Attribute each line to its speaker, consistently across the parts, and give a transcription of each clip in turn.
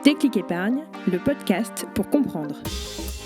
Speaker 1: Déclic Épargne, le podcast pour comprendre.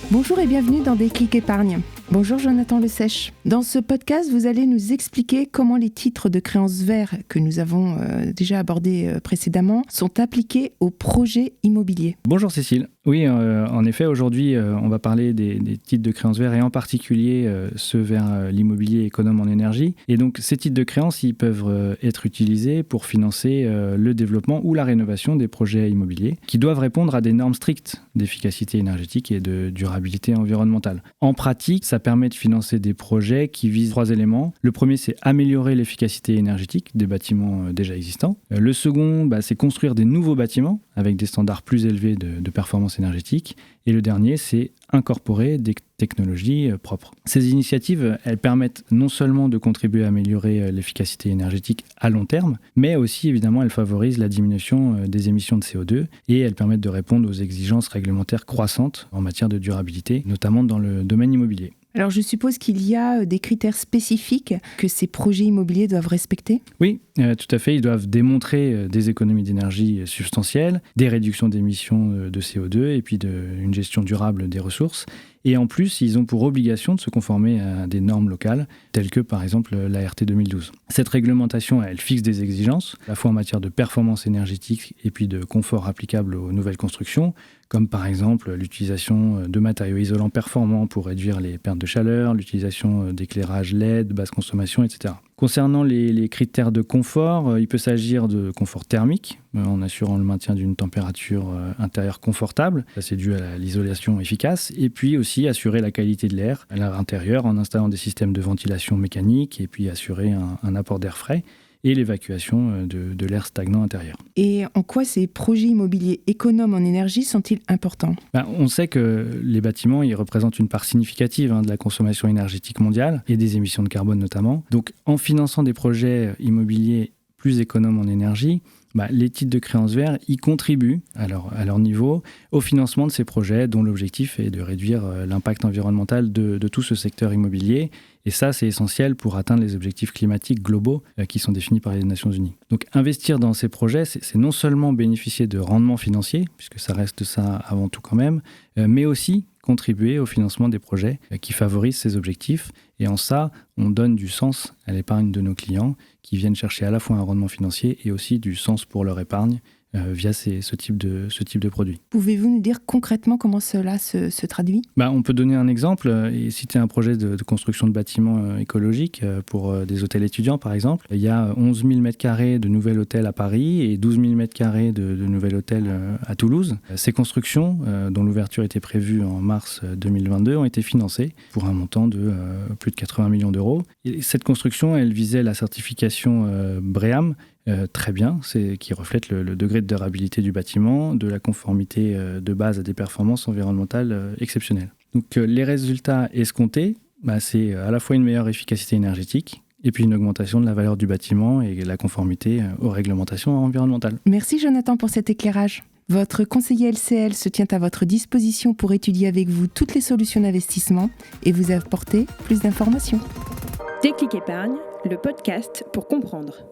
Speaker 2: Bonjour et bienvenue dans Déclic Épargne. Bonjour Jonathan Le Sèche. Dans ce podcast, vous allez nous expliquer comment les titres de créances verts que nous avons déjà abordés précédemment sont appliqués aux projets immobiliers.
Speaker 3: Bonjour Cécile. Oui, en effet, aujourd'hui, on va parler des titres de créances verts et en particulier ceux vers l'immobilier économe en énergie. Et donc, ces titres de créances, ils peuvent être utilisés pour financer le développement ou la rénovation des projets immobiliers qui doivent répondre à des normes strictes d'efficacité énergétique et de durabilité environnementale. En pratique, ça permet de financer des projets qui visent 3 éléments. Le premier, c'est améliorer l'efficacité énergétique des bâtiments déjà existants. Le second, c'est construire des nouveaux bâtiments avec des standards plus élevés de performance énergétique. Et le dernier, c'est incorporer des technologies propres. Ces initiatives, elles permettent non seulement de contribuer à améliorer l'efficacité énergétique à long terme, mais aussi, évidemment, elles favorisent la diminution des émissions de CO2 et elles permettent de répondre aux exigences réglementaires croissantes en matière de durabilité, notamment dans le domaine immobilier.
Speaker 2: Alors je suppose qu'il y a des critères spécifiques que ces projets immobiliers doivent respecter ?
Speaker 3: Oui, tout à fait. Ils doivent démontrer des économies d'énergie substantielles, des réductions d'émissions de CO2 et puis une gestion durable des ressources. Et en plus, ils ont pour obligation de se conformer à des normes locales, telles que par exemple l'ART 2012. Cette réglementation, elle fixe des exigences, à la fois en matière de performance énergétique et puis de confort applicable aux nouvelles constructions, comme par exemple l'utilisation de matériaux isolants performants pour réduire les pertes de chaleur, l'utilisation d'éclairage LED, basse consommation, etc. Concernant les critères de confort, il peut s'agir de confort thermique, en assurant le maintien d'une température intérieure confortable. Ça, c'est dû à l'isolation efficace. Et puis aussi assurer la qualité de l'air à l'intérieur en installant des systèmes de ventilation mécanique et puis assurer un apport d'air frais et l'évacuation de l'air stagnant intérieur.
Speaker 2: Et en quoi ces projets immobiliers économes en énergie sont-ils importants ?
Speaker 3: On sait que les bâtiments, ils représentent une part significative de la consommation énergétique mondiale et des émissions de carbone notamment. Donc, en finançant des projets immobiliers plus économes en énergie, les titres de créances verts y contribuent à leur niveau au financement de ces projets dont l'objectif est de réduire l'impact environnemental de tout ce secteur immobilier. Et ça, c'est essentiel pour atteindre les objectifs climatiques globaux qui sont définis par les Nations Unies. Donc investir dans ces projets, c'est non seulement bénéficier de rendements financiers, puisque ça reste ça avant tout quand même, mais aussi contribuer au financement des projets qui favorisent ces objectifs. Et en ça, on donne du sens à l'épargne de nos clients qui viennent chercher à la fois un rendement financier et aussi du sens pour leur épargne via ce type de produit.
Speaker 2: Pouvez-vous nous dire concrètement comment cela se traduit ?
Speaker 3: On peut donner un exemple et citer un projet de construction de bâtiments écologiques pour des hôtels étudiants par exemple. Il y a 11 000 m² de nouvel hôtel à Paris et 12 000 m² de nouvel hôtel à Toulouse. Ces constructions, dont l'ouverture était prévue en mars 2022, ont été financées pour un montant de plus de 80 millions d'euros. Et cette construction, elle visait la certification BREEAM, très bien, qui reflète le degré de durabilité du bâtiment, de la conformité de base à des performances environnementales exceptionnelles. Donc les résultats escomptés, c'est à la fois une meilleure efficacité énergétique et puis une augmentation de la valeur du bâtiment et la conformité aux réglementations environnementales.
Speaker 2: Merci Jonathan pour cet éclairage. Votre conseiller LCL se tient à votre disposition pour étudier avec vous toutes les solutions d'investissement et vous apporter plus d'informations.
Speaker 1: Déclic Épargne, le podcast pour comprendre.